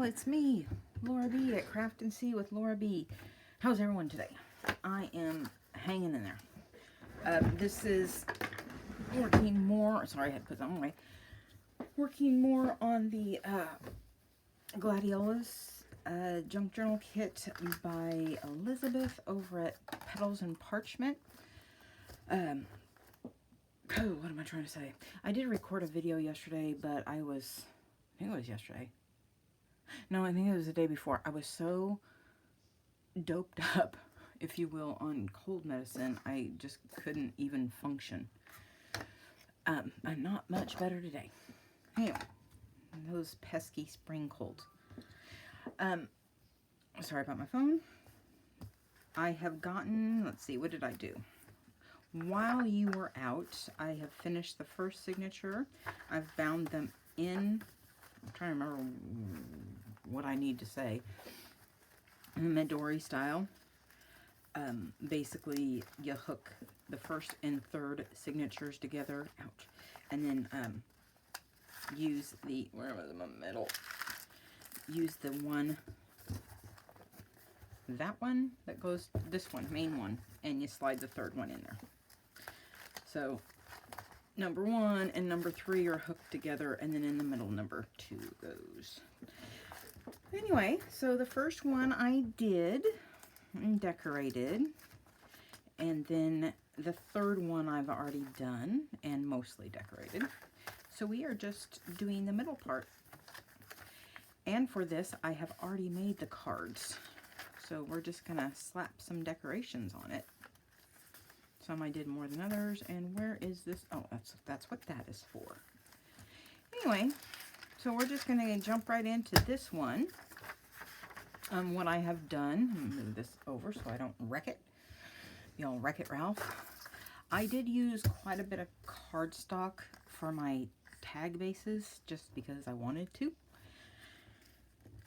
it's me, Laura B at Craft and See with Laura B. How's everyone today? I am hanging in there. This is working more, sorry I had to put that on my, working more on the Gladiolus junk journal kit by Elizabeth over at Petals and Parchment. What am I trying to say? I did record a video yesterday, but I think it was yesterday. No, I think it was the day before. I was so doped up, if you will, on cold medicine, I just couldn't even function. I'm not much better today. Anyway, those pesky spring colds. Sorry about my phone. I have gotten, let's see, what did I do? While you were out, I have finished the first signature. I've bound them in, I'm trying to remember what I need to say, Midori style. Basically, you hook the first and third signatures together, ouch, and then use the, where was my middle? Use the one, that one that goes, this one, main one, and you slide the third one in there. So, number 1 and number 3 are hooked together, and then in the middle, number 2 goes. Anyway, so the first one I did and decorated, and then the third one I've already done and mostly decorated. So we are just doing the middle part. And for this, I have already made the cards. So we're just gonna slap some decorations on it. Some I did more than others, and where is this? Oh, that's what that is for. Anyway, so we're just going to jump right into this one. What I have done, let me move this over so I don't wreck it. Y'all wreck it, Ralph. I did use quite a bit of cardstock for my tag bases, just because I wanted to.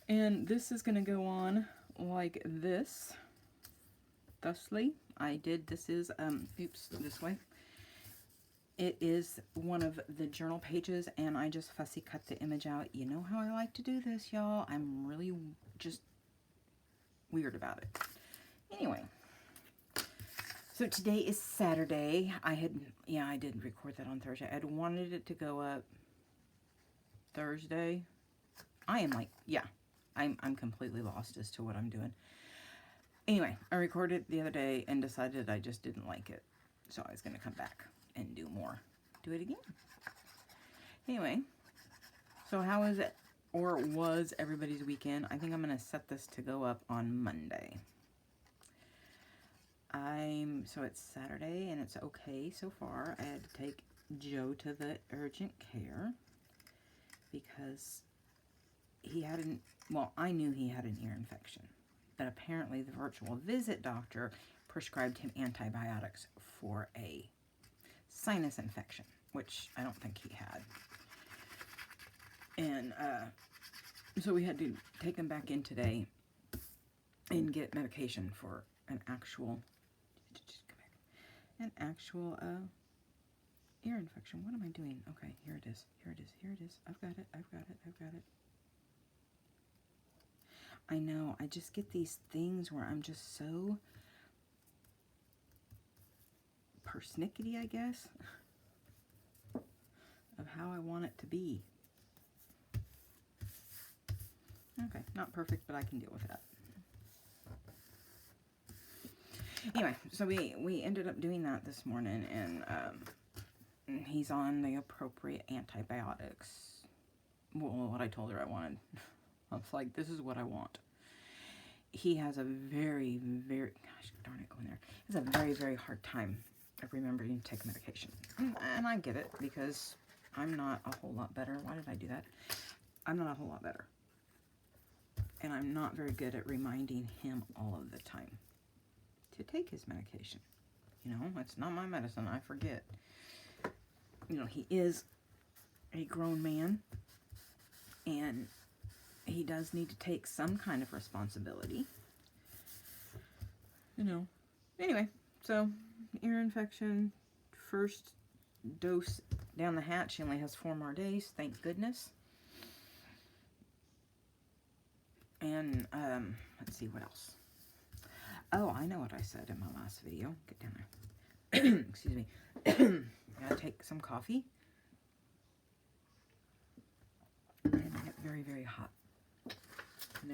And this is going to go on like this, thusly. This is, oops, this way. It is one of the journal pages, and I just fussy cut the image out. You know how I like to do this, y'all. I'm really just weird about it. Anyway, so today is Saturday. I did record that on Thursday. I had wanted it to go up Thursday. I'm completely lost as to what I'm doing. Anyway, I recorded it the other day and decided I just didn't like it. So I was going to come back and do it again. Anyway, so how is it, or was everybody's weekend? I think I'm going to set this to go up on Monday. So it's Saturday and it's okay so far. I had to take Joe to the urgent care because I knew he had an ear infection. But apparently the virtual visit doctor prescribed him antibiotics for a sinus infection, which I don't think he had. And so we had to take him back in today and get medication for an actual ear infection. What am I doing? Okay, here it is. I've got it. I know, I just get these things where I'm just so persnickety, I guess, of how I want it to be. Okay, not perfect, but I can deal with that. Anyway, so we ended up doing that this morning, and he's on the appropriate antibiotics. Well, what I told her I wanted. I was like, this is what I want. He has a very, very, gosh darn it, go in there. He has a very, very hard time of remembering to take medication. And I get it, because I'm not a whole lot better. Why did I do that? I'm not a whole lot better. And I'm not very good at reminding him all of the time to take his medication. You know, it's not my medicine. I forget. You know, he is a grown man, and he does need to take some kind of responsibility. You know. Anyway, so ear infection, first dose down the hatch. He only has 4 more days, thank goodness. And, let's see what else. Oh, I know what I said in my last video. Get down there. Excuse me. I gotta take some coffee. And get very, very hot. Now.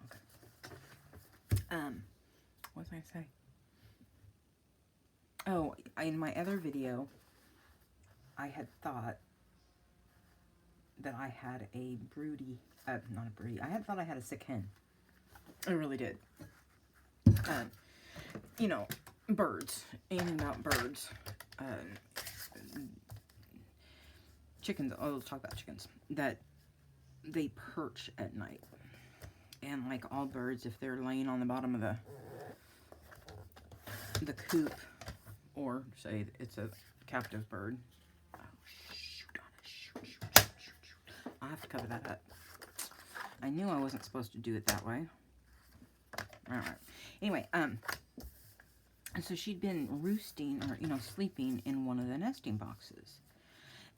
Okay. What did I say? Oh, in my other video, I had thought that I had a broody, not a broody, I had thought I had a sick hen. I really did. You know, birds, anything about birds. Chickens, oh, let's talk about chickens. That they perch at night. And like all birds, if they're laying on the bottom of the coop, or say it's a captive bird. Oh, shoot. I'll have to cover that up. I knew I wasn't supposed to do it that way. Alright. Anyway, and so she'd been roosting, or, you know, sleeping in one of the nesting boxes.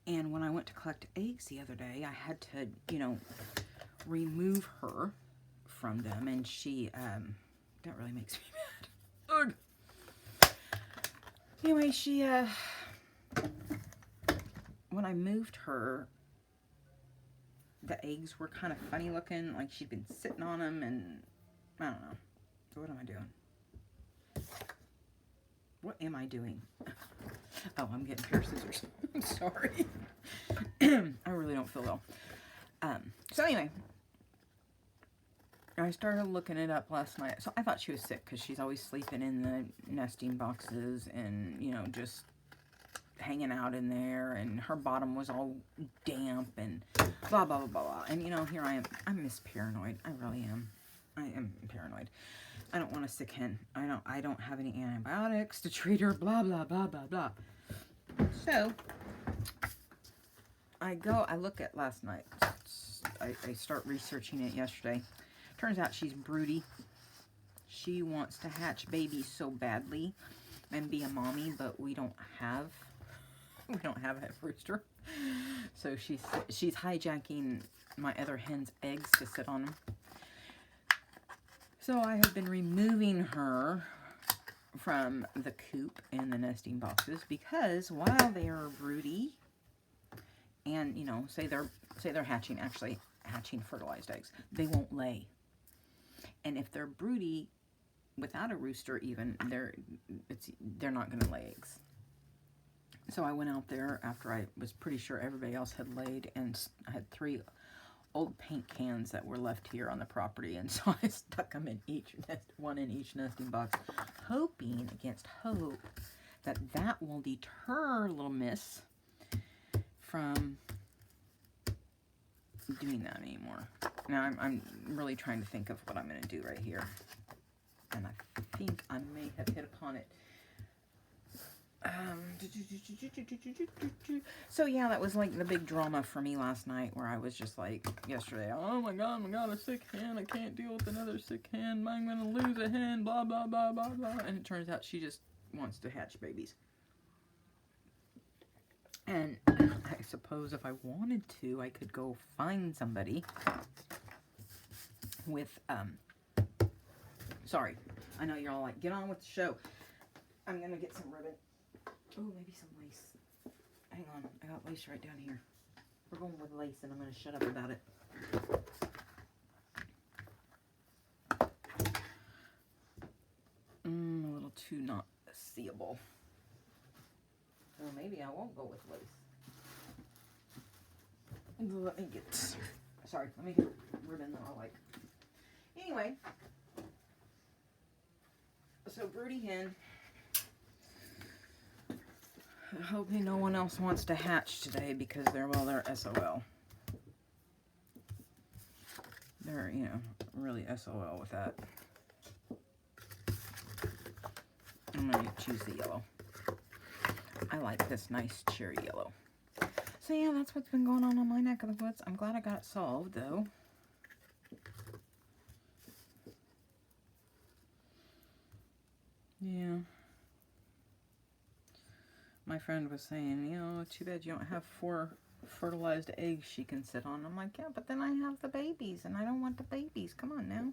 And when I went to collect eggs the other day, I had to, you know, remove her from them. And she, that really makes me mad. Ugh. Anyway, she, when I moved her, the eggs were kind of funny looking, like she'd been sitting on them, and I don't know. So what am I doing? What am I doing? Oh, I'm getting a pair of scissors. I'm sorry. I really don't feel well. So anyway, I started looking it up last night. So I thought she was sick because she's always sleeping in the nesting boxes and, you know, just hanging out in there, and her bottom was all damp and blah, blah, blah, blah, blah. And, you know, here I am. I'm Miss Paranoid. I really am. I am paranoid. I don't want a sick hen. I don't have any antibiotics to treat her, blah, blah, blah, blah, blah. So, I look at last night. I start researching it yesterday. Turns out she's broody. She wants to hatch babies so badly and be a mommy, but we don't have a rooster. So she's hijacking my other hen's eggs to sit on them. So I have been removing her from the coop and the nesting boxes because while they are broody and, you know, say they're hatching fertilized eggs, they won't lay. And if they're broody without a rooster even, they're not going to lay eggs. So I went out there after I was pretty sure everybody else had laid, and I had 3 old paint cans that were left here on the property, and so I stuck them in one in each nesting box, hoping against hope that will deter little miss from doing that anymore. Now I'm really trying to think of what I'm going to do right here, and I think I may have hit upon it. So yeah, that was like the big drama for me last night, where I was just like yesterday, oh my god, a sick hen, I can't deal with another sick hen, I'm gonna lose a hen, blah blah blah blah blah. And it turns out she just wants to hatch babies. And I suppose if I wanted to, I could go find somebody with sorry, I know you're all like, get on with the show. I'm gonna get some ribbon. Oh, maybe some lace. Hang on, I got lace right down here. We're going with lace, and I'm going to shut up about it. A little too not seeable. Well, maybe I won't go with lace. Let me get ribbon that I like. Anyway, so broody hen. Hoping no one else wants to hatch today because they're SOL. They're, you know, really SOL with that. I'm going to choose the yellow. I like this nice cherry yellow. So yeah, that's what's been going on my neck of the woods. I'm glad I got it solved, though. Yeah. My friend was saying, you know, too bad you don't have four fertilized eggs she can sit on. I'm like, yeah, but then I have the babies, and I don't want the babies. Come on now.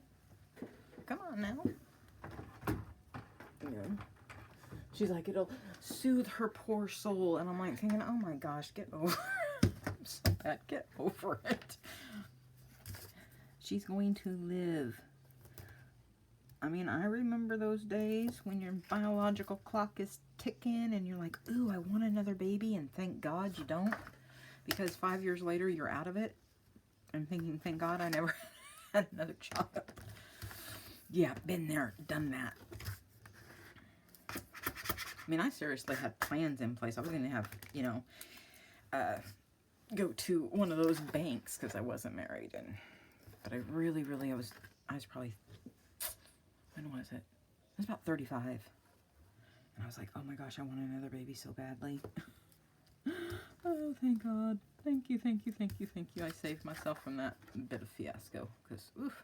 Come on now. Yeah. She's like, it'll soothe her poor soul. And I'm like thinking, oh my gosh, get over it. I'm so bad. Get over it. She's going to live. I mean, I remember those days when your biological clock is ticking and you're like, ooh, I want another baby, and thank God you don't. Because 5 years later, you're out of it. And thinking, thank God I never had another child. Yeah, been there, done that. I mean, I seriously had plans in place. I was going to have, you know, go to one of those banks because I wasn't married. But I really, I was probably, when was it? I was about 35. And I was like, oh my gosh, I want another baby so badly. Oh, thank God. Thank you, thank you, thank you, thank you. I saved myself from that bit of fiasco. Because, oof.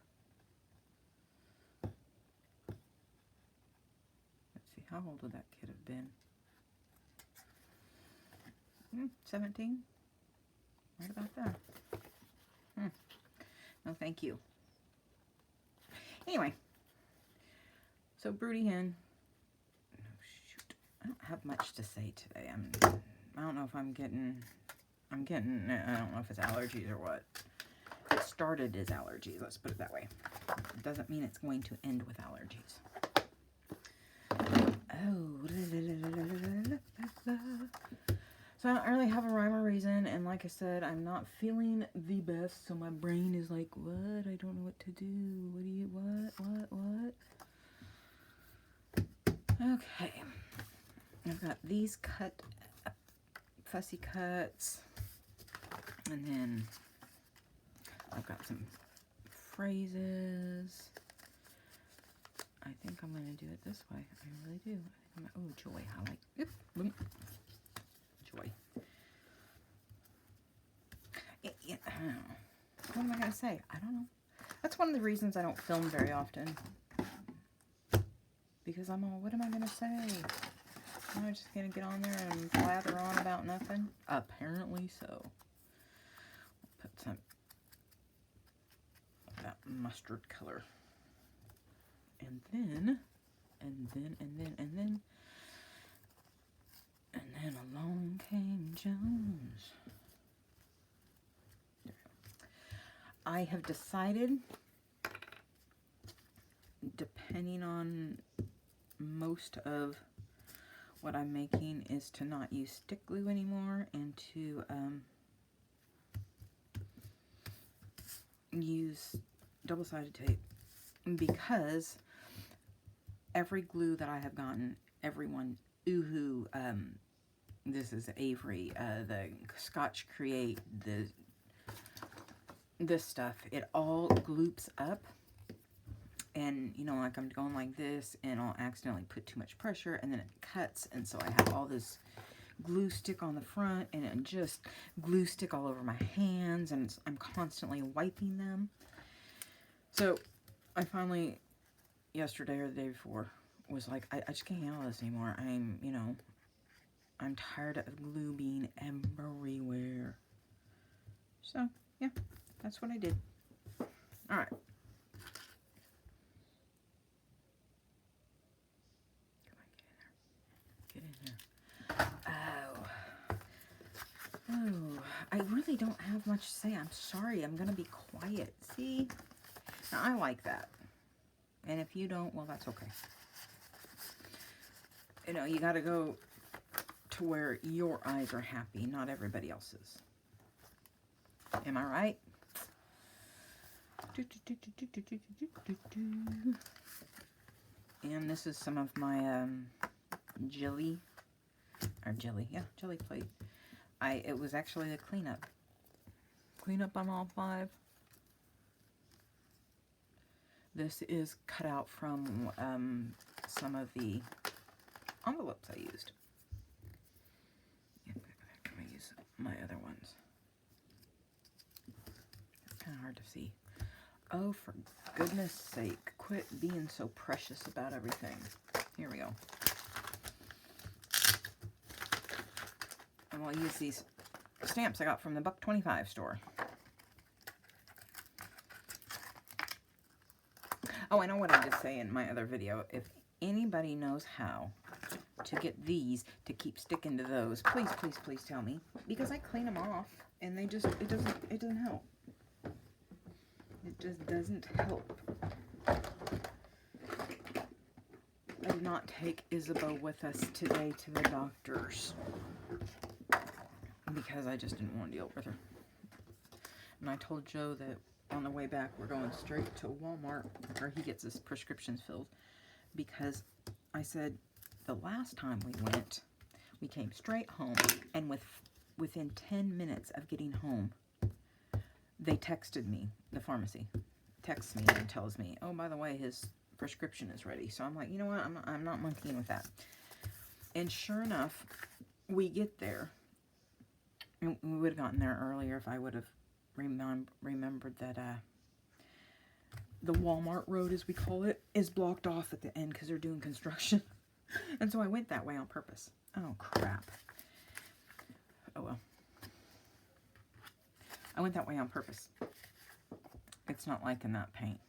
Let's see, how old would that kid have been? 17? Right about there. No, thank you. Anyway. So, broody hen. Oh, shoot. I don't have much to say today. I don't know if I'm getting, I don't know if it's allergies or what. It started as allergies, let's put it that way. It doesn't mean it's going to end with allergies. Oh. So I don't really have a rhyme or reason, and like I said, I'm not feeling the best, so my brain is like, what? I don't know what to do. What? Okay. I've got these cut, fussy cuts, and then I've got some phrases. I think I'm going to do it this way. I really do. Oh, joy. I like, boom. Joy. Yeah, what am I going to say? I don't know. That's one of the reasons I don't film very often. Because I'm all, what am I going to say? Am I just going to get on there and blather on about nothing? Apparently so. Put some of that mustard color. And then along came Jones. I have decided, depending on most of what I'm making, is to not use stick glue anymore and to use double-sided tape, because every glue that I have gotten, everyone, Oohoo, this is Avery, the Scotch Create, this stuff, it all gloops up. And, you know, like I'm going like this, and I'll accidentally put too much pressure, and then it cuts, and so I have all this glue stick on the front, and it just glue stick all over my hands, and I'm constantly wiping them. So, I finally, yesterday or the day before, was like, I just can't handle this anymore. I'm tired of glue being everywhere. So, yeah, that's what I did. Alright. Get in there. Oh, I really don't have much to say. I'm sorry. I'm going to be quiet. See? Now, I like that. And if you don't, well, that's okay. You know, you got to go to where your eyes are happy, not everybody else's. Am I right? And this is some of my jelly plate. It was actually a cleanup on all 5. This is cut out from some of the envelopes I used. I'm going to use my other ones. It's kind of hard to see. Oh, for goodness sake, quit being so precious about everything. Here we go. And we'll use these stamps I got from the $1.25 store. Oh, I know what I did say in my other video. If anybody knows how to get these to keep sticking to those, please, please, please tell me. Because I clean them off and they just, it doesn't help. It just doesn't help. I did not take Isabel with us today to the doctor's because I just didn't want to deal with her. And I told Joe that on the way back we're going straight to Walmart where he gets his prescriptions filled, because I said the last time we went, we came straight home, and within 10 minutes of getting home, they texted me, the pharmacy texts me and tells me, oh, by the way, his prescription is ready. So I'm like, you know what, I'm not monkeying with that. And sure enough, we get there. And we would have gotten there earlier if I would have remembered that the Walmart road, as we call it, is blocked off at the end because they're doing construction. And so I went that way on purpose. Oh, crap. Oh, well. I went that way on purpose. It's not liking that paint.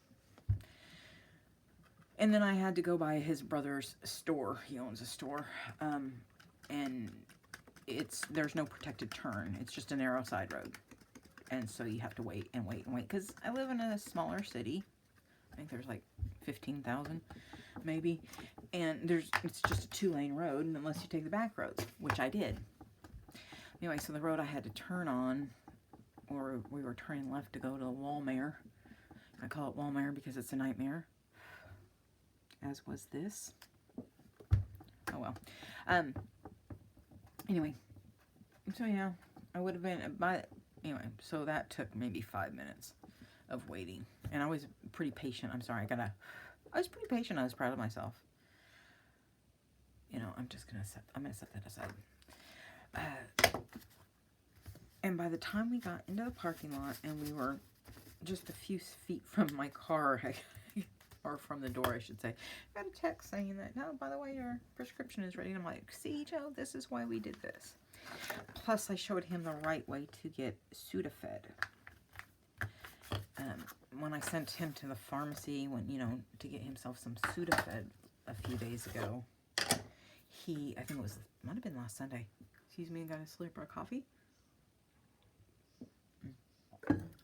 And then I had to go by his brother's store. He owns a store. And there's no protected turn. It's just a narrow side road. And so you have to wait and wait and wait. Because I live in a smaller city. I think there's like 15,000 maybe. And it's just a 2-lane road unless you take the back roads, which I did. Anyway, so the road I had to turn on, or we were turning left to go to Walmart. I call it Walmart because it's a nightmare. As was this. Oh well. Anyway. So yeah, I would have been anyway, so that took maybe 5 minutes of waiting. And I was pretty patient. I'm sorry, I was pretty patient. I was proud of myself. You know, I'm gonna set that aside. And by the time we got into the parking lot and we were just a few feet from my car, or from the door, I should say, I got a text saying that, no, by the way, your prescription is ready. And I'm like, see, Joe, this is why we did this. Plus, I showed him the right way to get Sudafed. When I sent him to the pharmacy, to get himself some Sudafed a few days ago, I think it might have been last Sunday. Excuse me, got a slurp of coffee.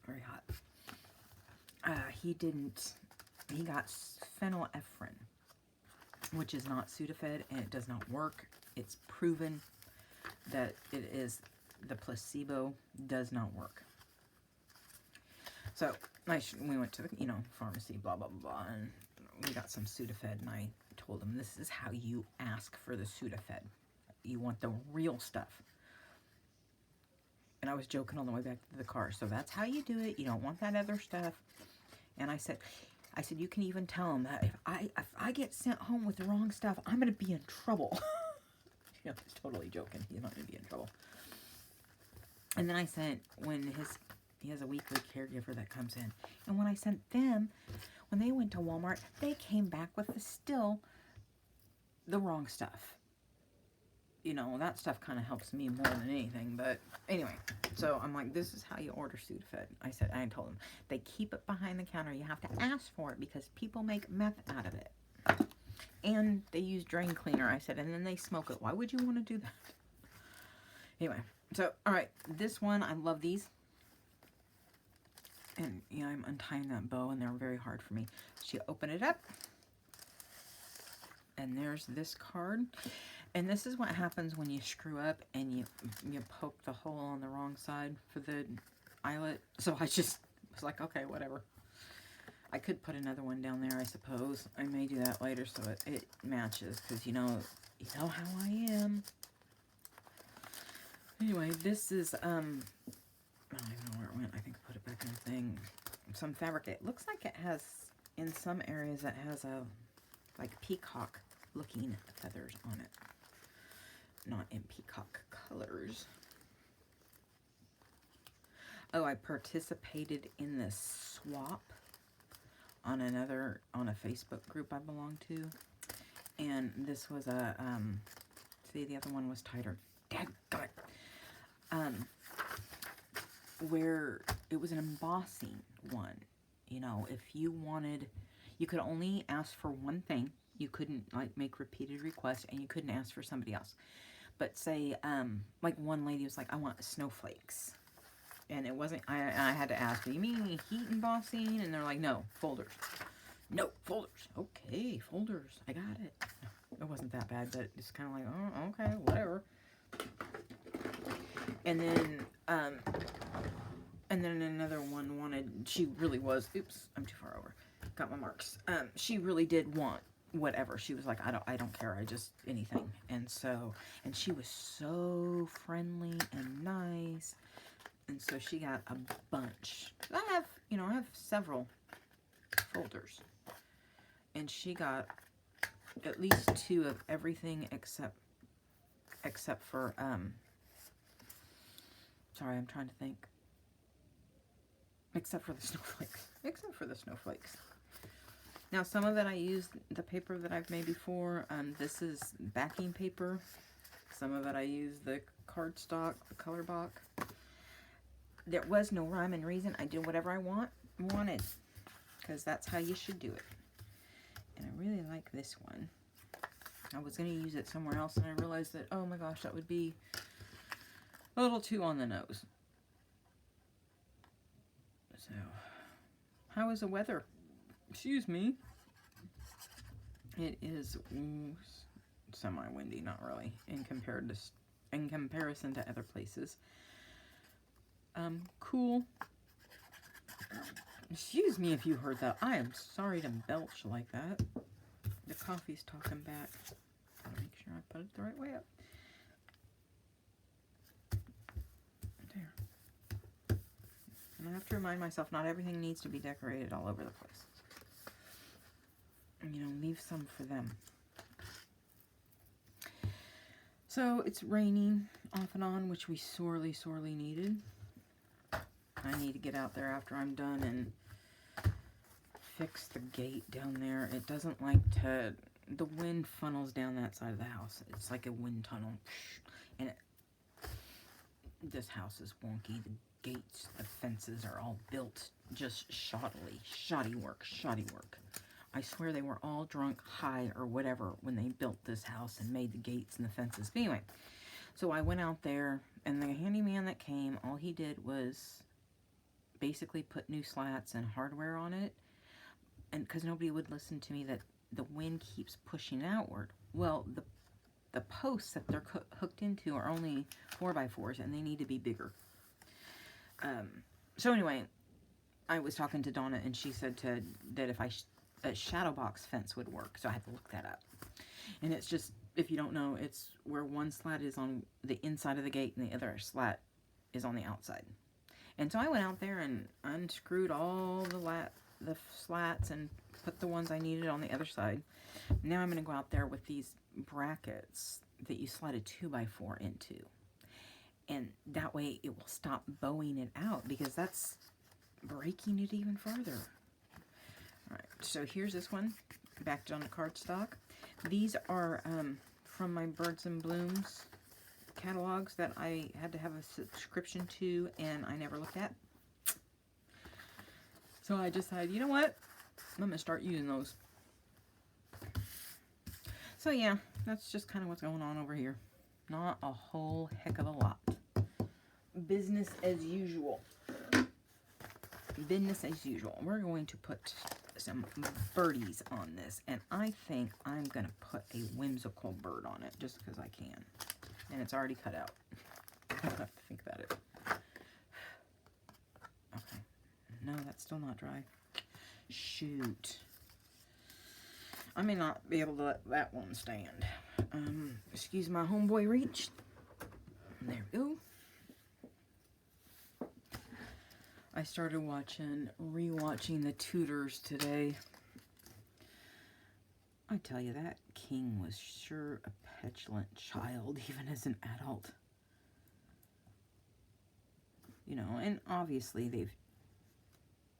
Very hot. He got phenylephrine, which is not Sudafed, and it does not work. It's proven that the placebo does not work. So we went to the pharmacy, blah blah blah, and we got some Sudafed, and I told him, this is how you ask for the Sudafed. You want the real stuff. And I was joking on the way back to the car. So that's how you do it. You don't want that other stuff. And I said, you can even tell him that if I get sent home with the wrong stuff, I'm going to be in trouble. I was totally joking. He's not going to be in trouble. And then I sent, he has a weekly caregiver that comes in. And when I sent them, when they went to Walmart, they came back with the wrong stuff. That stuff kind of helps me more than anything. But anyway, so I'm like, this is how you order Sudafed. I told them, they keep it behind the counter. You have to ask for it because people make meth out of it. And they use drain cleaner, I said, and then they smoke it. Why would you want to do that? Anyway, so, all right, this one, I love these. And, I'm untying that bow, and they're very hard for me. So you open it up, and there's this card. And this is what happens when you screw up and you poke the hole on the wrong side for the eyelet. So I just was like, okay, whatever. I could put another one down there, I suppose. I may do that later so it matches, because you know how I am. Anyway, this is, I don't even know where it went. I think I put it back in the thing. Some fabric. It looks like it has, in some areas, it has like peacock-looking feathers on it. Not in peacock colors. Oh, I participated in this swap on a Facebook group I belong to. And this was see, the other one was tighter. Dadgummit. where it was an embossing one. You know, if you wanted, you could only ask for one thing. You couldn't like make repeated requests, and you couldn't ask for somebody else. But say, like one lady was like, I want snowflakes. And it wasn't, I had to ask, do you mean heat embossing? And they're like, no, folders. No, folders. Okay, folders. I got it. It wasn't that bad, but it's kind of like, oh, okay, whatever. And then another one wanted, she really was, oops, I'm too far over. Got my marks. She really did want whatever. She was like, I don't care. I just anything. And so, and she was so friendly and nice. And so she got a bunch. I have several folders. And she got at least 2 of everything except for, sorry, I'm trying to think. Except for the snowflakes. Except for the snowflakes. Now, some of it I used the paper that I've made before. This is backing paper. Some of it I used the cardstock, the color box. There was no rhyme and reason. I did whatever I wanted. Because that's how you should do it. And I really like this one. I was going to use it somewhere else, and I realized that, oh my gosh, that would be a little too on the nose. So, how is the weather? Excuse me. It is semi-windy, not really, in comparison to other places. Cool. Excuse me if you heard that. I am sorry to belch like that. The coffee's talking back. Gotta make sure I put it the right way up. There. And I have to remind myself, not everything needs to be decorated all over the place. You know, leave some for them. So it's raining off and on, which we sorely, sorely needed. I need to get out there after I'm done and fix the gate down there. It doesn't like to, the wind funnels down that side of the house. It's like a wind tunnel. And this house is wonky. The gates, the fences are all built just shoddy work. I swear they were all drunk, high, or whatever when they built this house and made the gates and the fences. But anyway, so I went out there, and the handyman that came, all he did was basically put new slats and hardware on it, and because nobody would listen to me that the wind keeps pushing outward. Well, the posts that they're hooked into are only 4x4s, and they need to be bigger. So anyway, I was talking to Donna, and she said that if a shadow box fence would work, so I had to look that up. And it's just, if you don't know, it's where one slat is on the inside of the gate and the other slat is on the outside. And so I went out there and unscrewed all the slats and put the ones I needed on the other side. Now I'm going to go out there with these brackets that you slide a 2x4 into. And that way it will stop bowing it out, because that's breaking it even further. Alright, so here's this one, backed on a cardstock. These are from my Birds and Blooms catalogs that I had to have a subscription to, and I never looked at. So I decided, you know what? I'm going to start using those. So yeah, that's just kind of what's going on over here. Not a whole heck of a lot. Business as usual. Business as usual. We're going to put some birdies on this, and I think I'm going to put a whimsical bird on it just because I can. And it's already cut out. I don't have to think about it. Okay. No, that's still not dry. Shoot. I may not be able to let that one stand. Excuse my homeboy reach. There we go. I started rewatching The Tudors today. I tell you, that king was sure a petulant child, even as an adult. You know, and obviously they've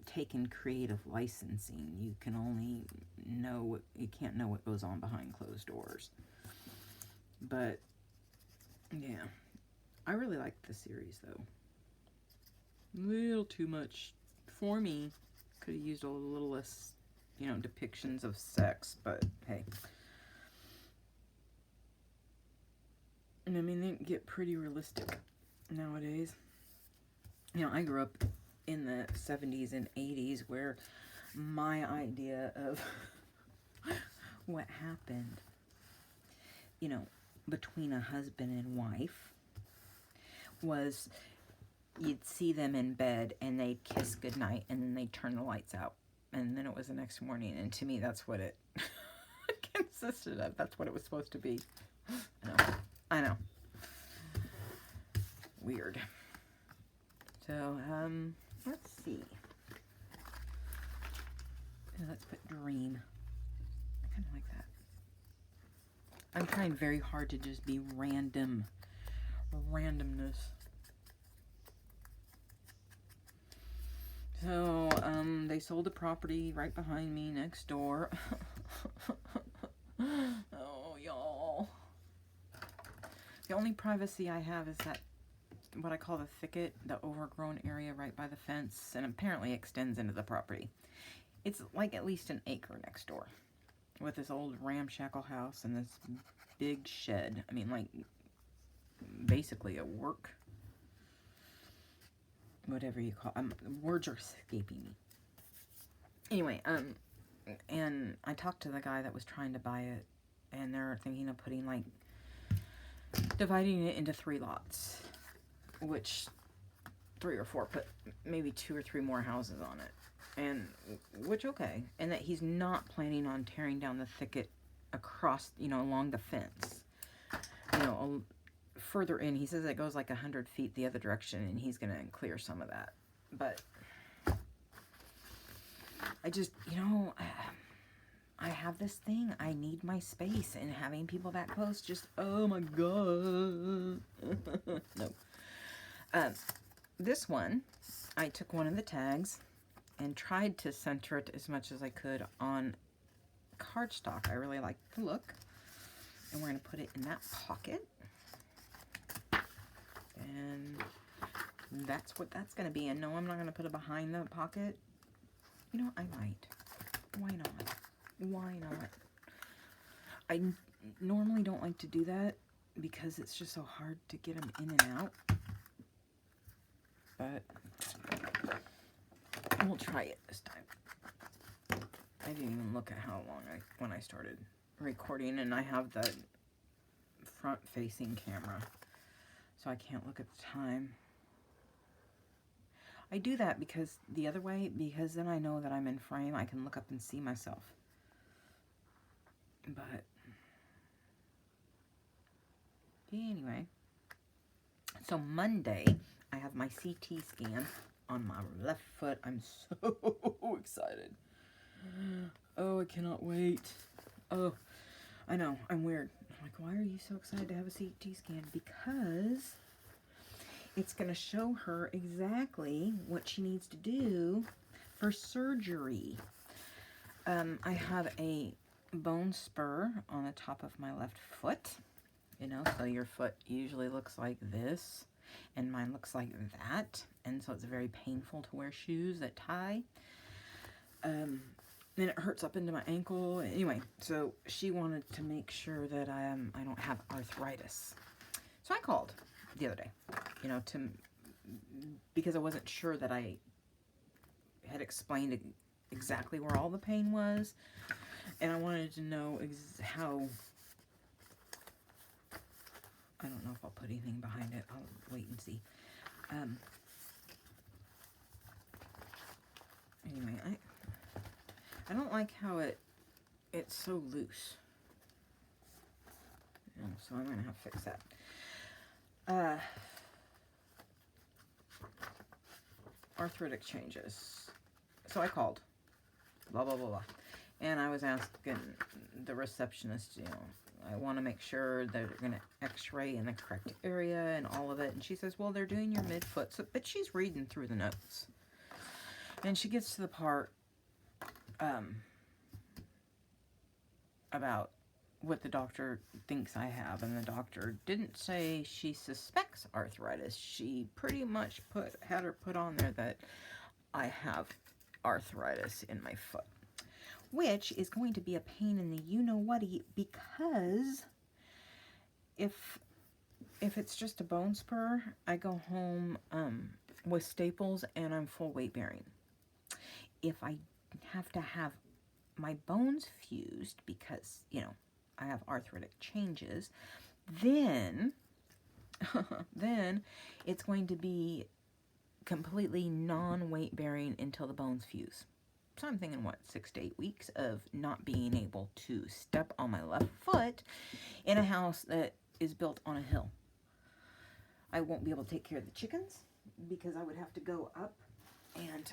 taken creative licensing. You can only know, you can't know what goes on behind closed doors. But, yeah. I really liked the series, though. A little too much for me. Could have used a little less, you know, depictions of sex, but hey. And I mean, they get pretty realistic nowadays. You know, I grew up in the 70s and 80s where my idea of what happened, you know, between a husband and wife was you'd see them in bed and they'd kiss goodnight and then they'd turn the lights out. And then it was the next morning. And to me, that's what it consisted of. That's what it was supposed to be. I know. Weird. So, let's see. Let's put dream. I kind of like that. I'm trying very hard to just be random. Randomness. So, they sold the property right behind me next door. Oh, y'all. The only privacy I have is that what I call the thicket, the overgrown area right by the fence, and apparently extends into the property. It's like at least an acre next door with this old ramshackle house and this big shed. I mean, like, basically a work, whatever you call it. Words are escaping me. Anyway, and I talked to the guy that was trying to buy it, and they're thinking of putting, like, dividing it into 3 lots, which 3 or 4, put maybe 2 or 3 more houses on it. And, which, okay. And that he's not planning on tearing down the thicket across, you know, along the fence. You know, further in, he says it goes like 100 feet the other direction, and he's going to clear some of that. But I just, you know, I have this thing. I need my space, and having people that close just, oh my god. No. This one, I took one of the tags and tried to center it as much as I could on cardstock. I really like the look. And we're going to put it in that pocket. And that's what that's going to be. And no, I'm not going to put it behind the pocket. You know, I might. Why not? Why not? I normally don't like to do that because it's just so hard to get them in and out. But we'll try it this time. I didn't even look at how long when I started recording, and I have the front-facing camera, so I can't look at the time. I do that because the other way, because then I know that I'm in frame. I can look up and see myself. But anyway, so Monday I have my CT scan on my left foot. I'm so excited. Oh, I cannot wait. Oh, I know, I'm weird. I'm like, why are you so excited to have a CT scan? Because it's going to show her exactly what she needs to do for surgery. I have a bone spur on the top of my left foot. You know, so your foot usually looks like this, and mine looks like that. And so it's very painful to wear shoes that tie. Then it hurts up into my ankle. Anyway, so she wanted to make sure that I don't have arthritis. So I called the other day, you know, because I wasn't sure that I had explained exactly where all the pain was, and I wanted to know how. I don't know if I'll put anything behind it. I'll wait and see. Anyway, I don't like how it's so loose. So I'm going to have to fix that. Arthritic changes. So I called. Blah, blah, blah, blah. And I was asking the receptionist, you know, I want to make sure that they're going to x-ray in the correct area and all of it. And she says, well, they're doing your midfoot. So, but she's reading through the notes. And she gets to the part about what the doctor thinks I have, and the doctor didn't say she suspects arthritis. She pretty much had her put on there that I have arthritis in my foot, which is going to be a pain in the you-know-whaty, because if it's just a bone spur, I go home with staples and I'm full weight bearing. If I have to have my bones fused because, you know, I have arthritic changes, then then it's going to be completely non-weight bearing until the bones fuse. So I'm thinking, what, 6 to 8 weeks of not being able to step on my left foot in a house that is built on a hill. I won't be able to take care of the chickens because I would have to go up and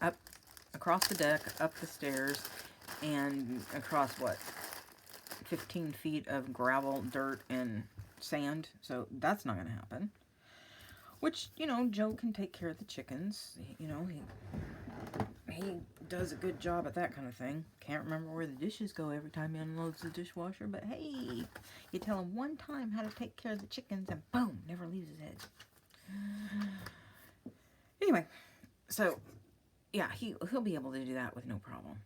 up across the deck, up the stairs, and across, what, 15 feet of gravel, dirt, and sand. So that's not going to happen. Which, you know, Joe can take care of the chickens. You know, he does a good job at that kind of thing. Can't remember where the dishes go every time he unloads the dishwasher, but hey, you tell him one time how to take care of the chickens and boom, never leaves his head. Anyway, so yeah, he'll be able to do that with no problem.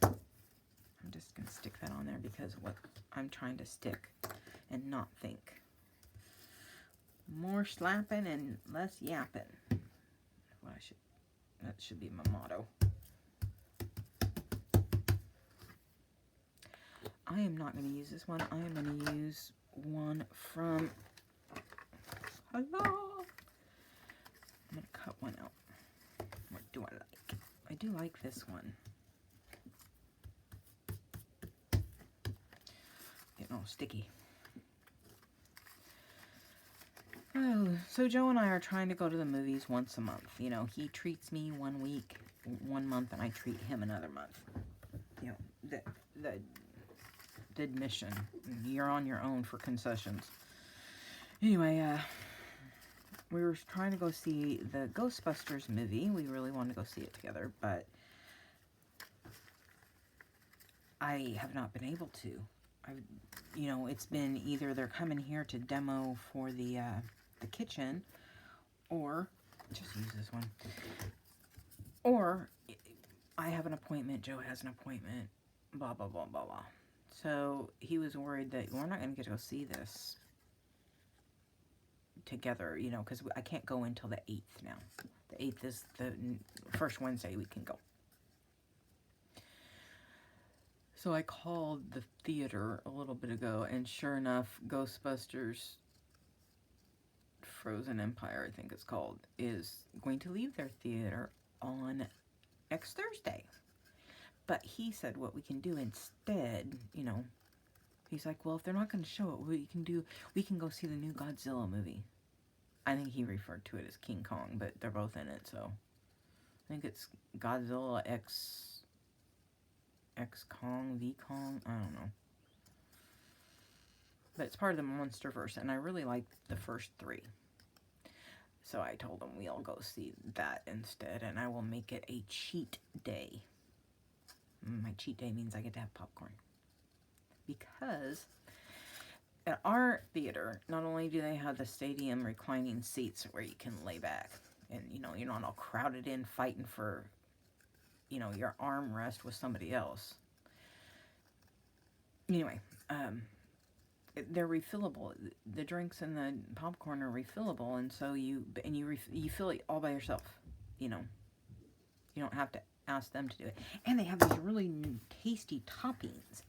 I'm just going to stick that on there because what I'm trying to stick and not think. More slapping and less yapping. Well, that should be my motto. I am not going to use this one. I am going to use one from... Hello! I'm going to cut one out. What do I like? I do like this one. Getting all sticky. Oh, so Joe and I are trying to go to the movies once a month. You know, he treats me 1 week, 1 month, and I treat him another month. You know, the admission. You're on your own for concessions. Anyway, we were trying to go see the Ghostbusters movie. We really wanted to go see it together, but I have not been able to. You know, it's been either they're coming here to demo for the kitchen, or just use this one, or I have an appointment, Joe has an appointment, blah, blah, blah, blah, blah. So he was worried that we're not going to get to go see this together, you know, because I can't go until the 8th now. The 8th is the first Wednesday we can go. So I called the theater a little bit ago, and sure enough, Ghostbusters Frozen Empire, I think it's called, is going to leave their theater on next Thursday. But he said what we can do instead, you know, he's like, well, if they're not going to show it, what we can do, we can go see the new Godzilla movie. I think he referred to it as King Kong, but they're both in it, so I think it's Godzilla X Kong, V Kong, I don't know. But it's part of the Monsterverse, and I really like the first 3. So I told him we'll go see that instead, and I will make it a cheat day. My cheat day means I get to have popcorn. Because at our theater, not only do they have the stadium reclining seats where you can lay back, and, you know, you're not all crowded in fighting for, you know, your armrest with somebody else. Anyway, they're refillable. The drinks and the popcorn are refillable, and so you fill it all by yourself. You know, you don't have to ask them to do it. And they have these really tasty toppings.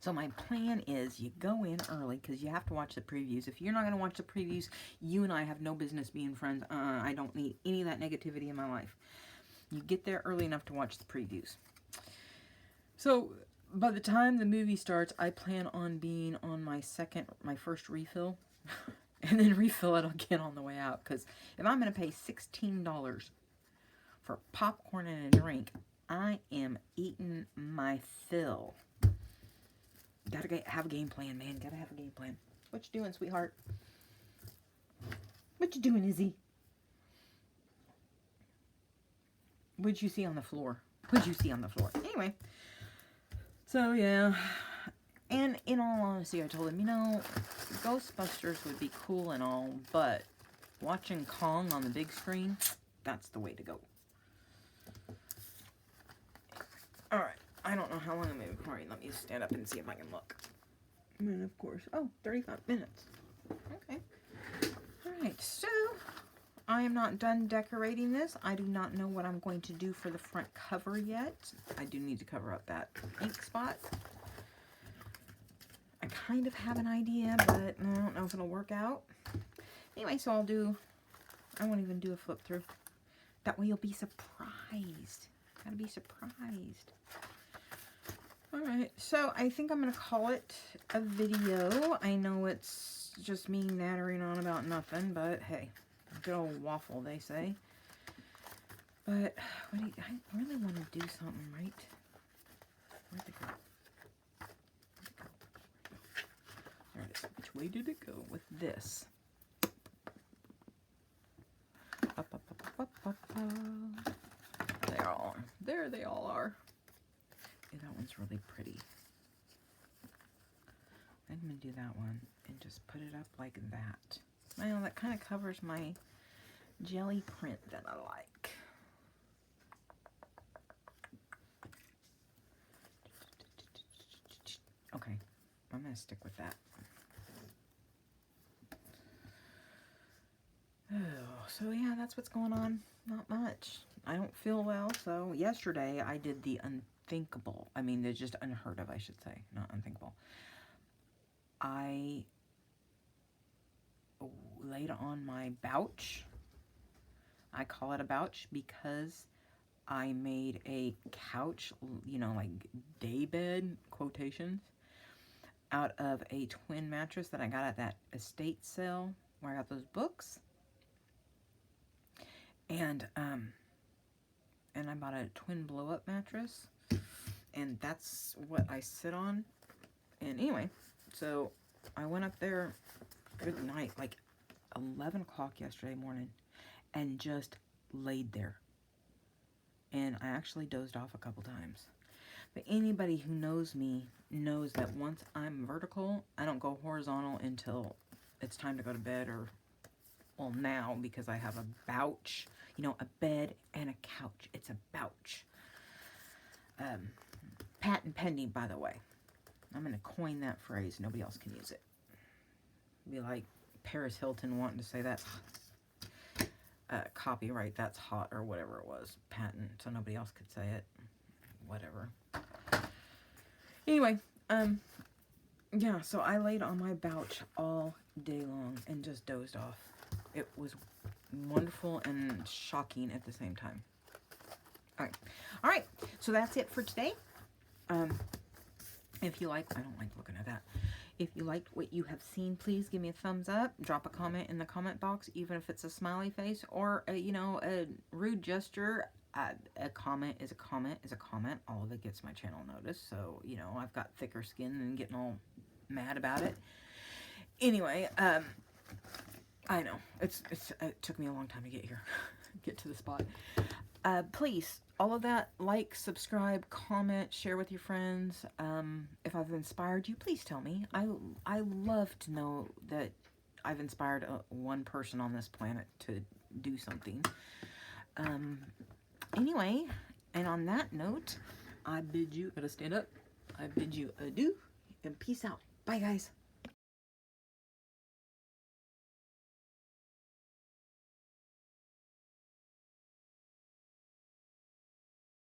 So my plan is you go in early because you have to watch the previews. If you're not going to watch the previews, you and I have no business being friends. I don't need any of that negativity in my life. You get there early enough to watch the previews. So by the time the movie starts, I plan on being on my first refill, and then refill it again on the way out. Because if I'm going to pay $16 for popcorn and a drink, I am eating my fill. Gotta have a game plan, man. Gotta have a game plan. What you doing, sweetheart? What you doing, Izzy? What'd you see on the floor? What'd you see on the floor? Anyway, so yeah. And in all honesty, I told him, you know, Ghostbusters would be cool and all, but watching Kong on the big screen, that's the way to go. Alright, I don't know how long I'm recording. Let me stand up and see if I can look. And of course, oh, 35 minutes. Okay. Alright, so I am not done decorating this. I do not know what I'm going to do for the front cover yet. I do need to cover up that ink spot. I kind of have an idea, but I don't know if it'll work out. Anyway, so I won't even do a flip through. That way you'll be surprised. Gotta be surprised. Alright, so I think I'm going to call it a video. I know it's just me nattering on about nothing, but hey, good old waffle, they say. But I really want to do something, right? Where'd it go? There it is. Which way did it go with this? Up, up, up, up, up, up. There they all are. Yeah, that one's really pretty. I'm going to do that one and just put it up like that. Well, that kind of covers my jelly print that I like. Okay, I'm going to stick with that. Oh, so yeah, that's what's going on. Not much. I don't feel well, so yesterday I did the unthinkable. I mean, they're just unheard of, I should say, not unthinkable. I laid on my couch. I call it a couch because I made a couch, you know, like daybed, quotations, out of a twin mattress that I got at that estate sale where I got those books. And I bought a twin blow-up mattress, and that's what I sit on. And anyway, so I went up there, good night, like 11 o'clock yesterday morning, and just laid there. And I actually dozed off a couple times. But anybody who knows me knows that once I'm vertical, I don't go horizontal until it's time to go to bed, or, well, now, because I have a couch. You know, a bed and a couch. It's a couch. Patent pending, by the way. I'm going to coin that phrase. Nobody else can use it. Be like Paris Hilton wanting to say that's copyright, that's hot, or whatever it was. Patent, so nobody else could say it. Whatever. Anyway, yeah, so I laid on my couch all day long and just dozed off. It was wonderful and shocking at the same time. All right, so that's it for today. If you like, I don't like looking at that. If you liked what you have seen, please give me a thumbs up. Drop a comment in the comment box, even if it's a smiley face or you know, a rude gesture. A comment is a comment is a comment. All of it gets my channel noticed. So, you know, I've got thicker skin than getting all mad about it. Anyway, I know it took me a long time to get here, get to the spot. Please, all of that, like, subscribe, comment, share with your friends. If I've inspired you, please tell me. I love to know that I've inspired one person on this planet to do something. Anyway, and on that note, I bid you, gotta stand up, I bid you adieu and peace out. Bye, guys.